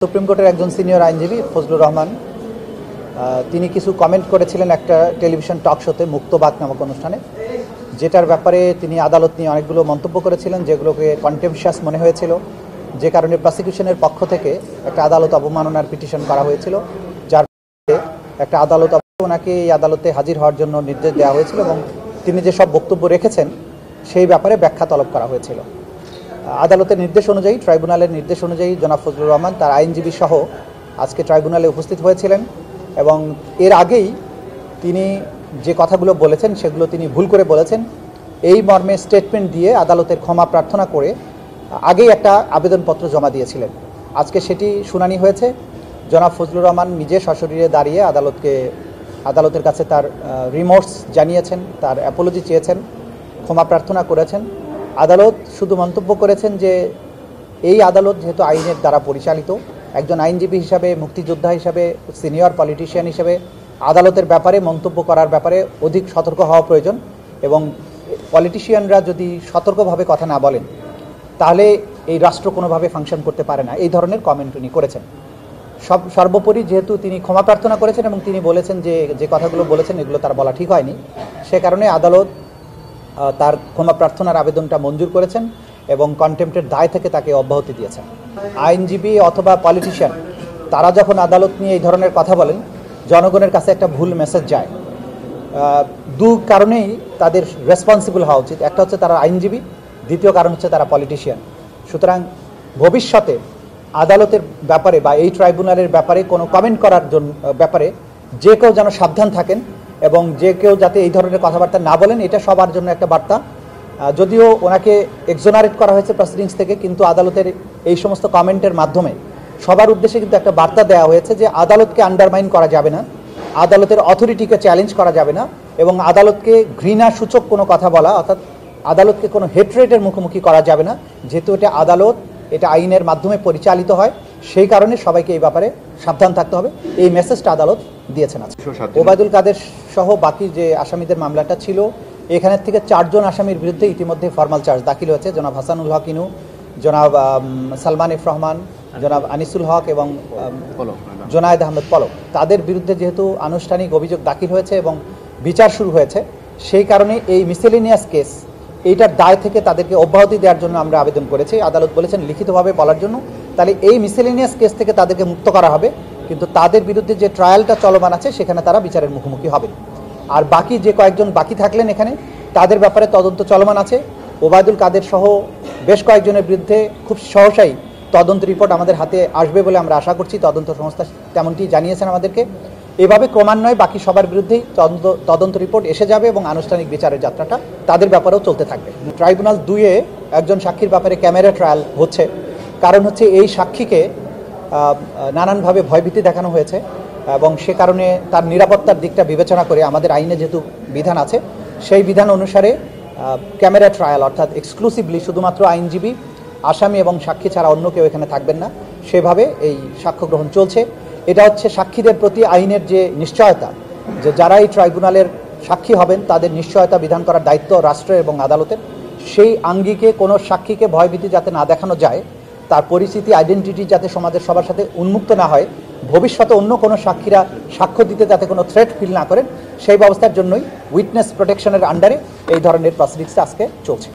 Supreme কোর্টের একজন senior আইনজীবী ফজলুর রহমান তিনি কিছু কমেন্ট করেছিলেন একটা টেলিভিশন টক শোতে মুক্তবাদ নামক অনুষ্ঠানে, যেটার ব্যাপারে তিনি আদালত নিয়ে অনেকগুলো মন্তব্য করেছিলেন যেগুলোকে কন্টেম্পশাস মনে হয়েছিল, যে কারণে প্রসিকিউশনের পক্ষ থেকে একটা আদালত অবমাননার পিটিশন করা হয়েছিল, যার একটা আদালত ওনাকে এই আদালতে হাজির হওয়ার জন্য নির্দেশ দেওয়া হয়েছিল এবং তিনি যেসব বক্তব্য রেখেছেন সেই ব্যাপারে ব্যাখ্যা তলব করা হয়েছিল। আদালতের নির্দেশ অনুযায়ী, ট্রাইব্যুনালের নির্দেশ অনুযায়ী জনাব ফজলুর রহমান তার আইনজীবী সহ আজকে ট্রাইব্যুনালে উপস্থিত হয়েছিলেন এবং এর আগেই তিনি যে কথাগুলো বলেছেন সেগুলো তিনি ভুল করে বলেছেন, এই মর্মে স্টেটমেন্ট দিয়ে আদালতের ক্ষমা প্রার্থনা করে আগেই একটা আবেদনপত্র জমা দিয়েছিলেন। আজকে সেটি শুনানি হয়েছে। জনাব ফজলুর রহমান নিজে সশরীরে দাঁড়িয়ে আদালতের কাছে তার রিমোর্স জানিয়েছেন, তার অ্যাপোলজি চেয়েছেন, ক্ষমা প্রার্থনা করেছেন। আদালত শুধু মন্তব্য করেছেন যে এই আদালত যেহেতু আইনের দ্বারা পরিচালিত, একজন আইনজীবী হিসাবে, মুক্তিযোদ্ধা হিসাবে, সিনিয়র পলিটিশিয়ান হিসাবে আদালতের ব্যাপারে মন্তব্য করার ব্যাপারে অধিক সতর্ক হওয়া প্রয়োজন এবং পলিটিশিয়ানরা যদি সতর্কভাবে কথা না বলেন তাহলে এই রাষ্ট্র কোনোভাবে ফাংশন করতে পারে না। এই ধরনের কমেন্ট উনি করেছেন। সর্বোপরি যেহেতু তিনি ক্ষমা প্রার্থনা করেছেন এবং তিনি বলেছেন যে কথাগুলো বলেছেন এগুলো তার বলা ঠিক হয়নি, সে কারণে আদালত তার ক্ষমা প্রার্থনার আবেদনটা মঞ্জুর করেছেন এবং কন্টেম্পটের দায় থেকে তাকে অব্যাহতি দিয়েছেন। আইনজীবী অথবা পলিটিশিয়ান তারা যখন আদালত নিয়ে এই ধরনের কথা বলেন, জনগণের কাছে একটা ভুল মেসেজ যায়। দু কারণেই তাদের রেসপন্সিবল হওয়া উচিত। একটা হচ্ছে তারা আইনজীবী, দ্বিতীয় কারণ হচ্ছে তারা পলিটিশিয়ান। সুতরাং ভবিষ্যতে আদালতের ব্যাপারে বা এই ট্রাইব্যুনালের ব্যাপারে কোনো কমেন্ট করার জন্য ব্যাপারে যে কেউ যেন সাবধান থাকেন এবং যে কেউ যাতে এই ধরনের কথাবার্তা না বলেন, এটা সবার জন্য একটা বার্তা। যদিও ওনাকে এক্সোনারেট করা হয়েছে প্রসিডিংস থেকে, কিন্তু আদালতের এই সমস্ত কমেন্টের মাধ্যমে সবার উদ্দেশ্যে কিন্তু একটা বার্তা দেওয়া হয়েছে যে আদালতকে আন্ডারমাইন করা যাবে না, আদালতের অথরিটিকে চ্যালেঞ্জ করা যাবে না এবং আদালতকে ঘৃণা সূচক কোনো কথা বলা, অর্থাৎ আদালতকে কোনো হেট্রেটের মুখোমুখি করা যাবে না। যেহেতু এটা আদালত, এটা আইনের মাধ্যমে পরিচালিত হয়, সেই কারণে সবাইকে এই ব্যাপারে সাবধান থাকতে হবে। এই মেসেজটা আদালত দিয়েছেন। আজকে ওবায়দুল কাদের সহ বাকি যে আসামিদের মামলাটা ছিল, এখানের থেকে 4 জন আসামির বিরুদ্ধে ইতিমধ্যে ফর্মাল চার্জ দাখিল হয়েছে। জনাব হাসানুল হক ইনু, জনাব সালমান এফ রহমান, জনাব আনিসুল হক এবং জোনায়েদ আহমেদ পলক, তাদের বিরুদ্ধে যেহেতু আনুষ্ঠানিক অভিযোগ দাখিল হয়েছে এবং বিচার শুরু হয়েছে, সেই কারণে এই মিসেলেনিয়াস কেস, এইটার দায় থেকে তাদেরকে অব্যাহতি দেওয়ার জন্য আমরা আবেদন করেছি। আদালত বলেছেন লিখিতভাবে বলার জন্য, তাহলে এই মিসেলেনিয়াস কেস থেকে তাদেরকে মুক্ত করা হবে, কিন্তু তাদের বিরুদ্ধে যে ট্রায়ালটা চলমান আছে সেখানে তারা বিচারের মুখোমুখি হবে। আর বাকি যে কয়েকজন বাকি থাকলেন এখানে, তাদের ব্যাপারে তদন্ত চলমান আছে। ওবায়দুল কাদের সহ বেশ কয়েকজনের বিরুদ্ধে খুব সহসাই তদন্ত রিপোর্ট আমাদের হাতে আসবে বলে আমরা আশা করছি। তদন্ত সংস্থা তেমনটি জানিয়েছেন আমাদেরকে। এভাবে ক্রমান্বয়ে বাকি সবার বিরুদ্ধেই তদন্ত রিপোর্ট এসে যাবে এবং আনুষ্ঠানিক বিচারের যাত্রাটা তাদের ব্যাপারেও চলতে থাকবে। ট্রাইব্যুনাল 2-এ একজন সাক্ষীর ব্যাপারে ক্যামেরা ট্রায়াল হচ্ছে। কারণ হচ্ছে এই সাক্ষীকে নানানভাবে ভয়ভীতি দেখানো হয়েছে এবং সে কারণে তার নিরাপত্তার দিকটা বিবেচনা করে আমাদের আইনে যেহেতু বিধান আছে, সেই বিধান অনুসারে ক্যামেরা ট্রায়াল, অর্থাৎ এক্সক্লুসিভলি শুধুমাত্র আইনজীবী, আসামি এবং সাক্ষী ছাড়া অন্য কেউ এখানে থাকবেন না, সেভাবে এই সাক্ষ্য গ্রহণ চলছে। এটা হচ্ছে সাক্ষীদের প্রতি আইনের যে নিশ্চয়তা, যে যারা এই ট্রাইব্যুনালের সাক্ষী হবেন তাদের নিশ্চয়তা বিধান করার দায়িত্ব রাষ্ট্রের এবং আদালতের। সেই আঙ্গিকে কোনো সাক্ষীকে ভয়ভীতি যাতে না দেখানো যায়, তার পরিস্থিতি, আইডেন্টিটি যাতে সমাজের সবার সাথে উন্মুক্ত না হয়, ভবিষ্যতে অন্য কোনো সাক্ষীরা সাক্ষ্য দিতে যাতে কোনো থ্রেট ফিল না করেন, সেই ব্যবস্থার জন্যই উইটনেস প্রোটেকশনের আন্ডারে এই ধরনের প্রসিডিংসটা আজকে চলছে।